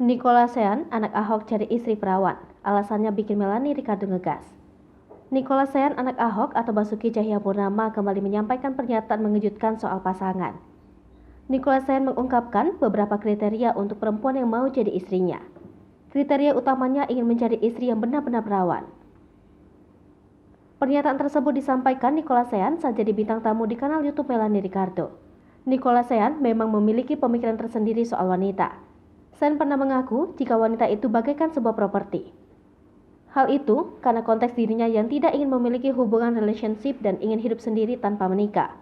Nicola Sean, anak Ahok cari istri perawan. Alasannya bikin Melanie Ricardo ngegas. Nicola Sean, anak Ahok atau Basuki Cahayapurnama kembali menyampaikan pernyataan mengejutkan soal pasangan. Nicola Sean mengungkapkan beberapa kriteria untuk perempuan yang mau jadi istrinya. Kriteria utamanya ingin mencari istri yang benar-benar perawan. Pernyataan tersebut disampaikan Nicola Sean saat jadi bintang tamu di kanal YouTube Melanie Ricardo. Nicola Sean memang memiliki pemikiran tersendiri soal wanita. Sean pernah mengaku jika wanita itu bagaikan sebuah properti. Hal itu karena konteks dirinya yang tidak ingin memiliki hubungan relationship dan ingin hidup sendiri tanpa menikah.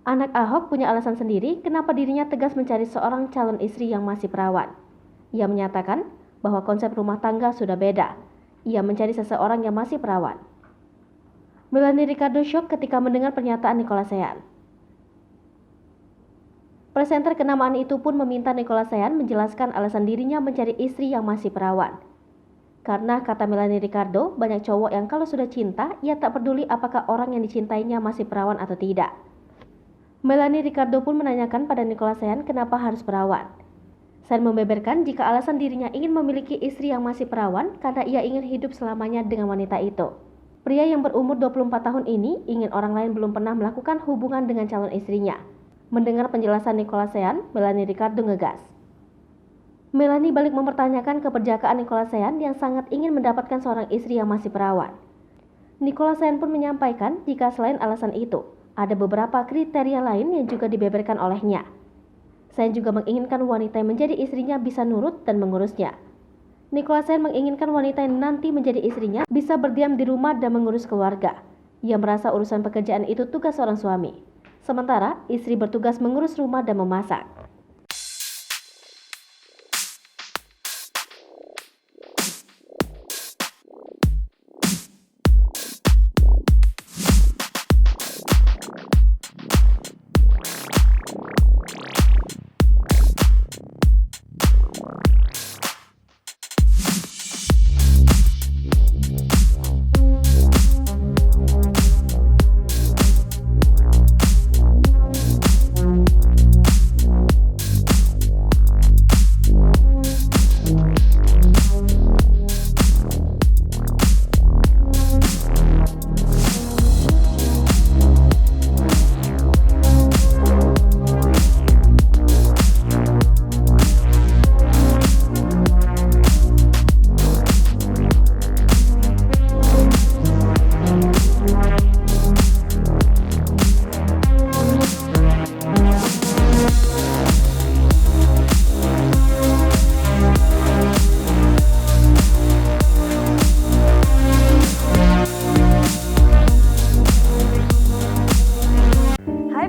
Anak Ahok punya alasan sendiri kenapa dirinya tegas mencari seorang calon istri yang masih perawan. Ia menyatakan bahwa konsep rumah tangga sudah beda. Ia mencari seseorang yang masih perawan. Melanie Ricardo shock ketika mendengar pernyataan Nicola Sean. Presenter kenamaan itu pun meminta Nicola Sean menjelaskan alasan dirinya mencari istri yang masih perawan. Karena kata Melanie Ricardo, banyak cowok yang kalau sudah cinta, ia tak peduli apakah orang yang dicintainya masih perawan atau tidak. Melanie Ricardo pun menanyakan pada Nicola Sean kenapa harus perawan. Sean membeberkan jika alasan dirinya ingin memiliki istri yang masih perawan karena ia ingin hidup selamanya dengan wanita itu. Pria yang berumur 24 tahun ini ingin orang lain belum pernah melakukan hubungan dengan calon istrinya. Mendengar penjelasan Nicola Sean, Melanie Ricardo ngegas. Melanie balik mempertanyakan keperjakaan Nicola Sean yang sangat ingin mendapatkan seorang istri yang masih perawan. Nicola Sean pun menyampaikan jika selain alasan itu, ada beberapa kriteria lain yang juga dibeberkan olehnya. Sean juga menginginkan wanita yang menjadi istrinya bisa nurut dan mengurusnya. Nicola Sean menginginkan wanita yang nanti menjadi istrinya bisa berdiam di rumah dan mengurus keluarga. Ia merasa urusan pekerjaan itu tugas seorang suami. Sementara istri bertugas mengurus rumah dan memasak.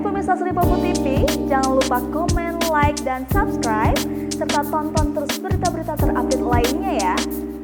Pemirsa Sri Popo TV, jangan lupa komen, like, dan subscribe, serta tonton terus berita-berita terupdate lainnya ya.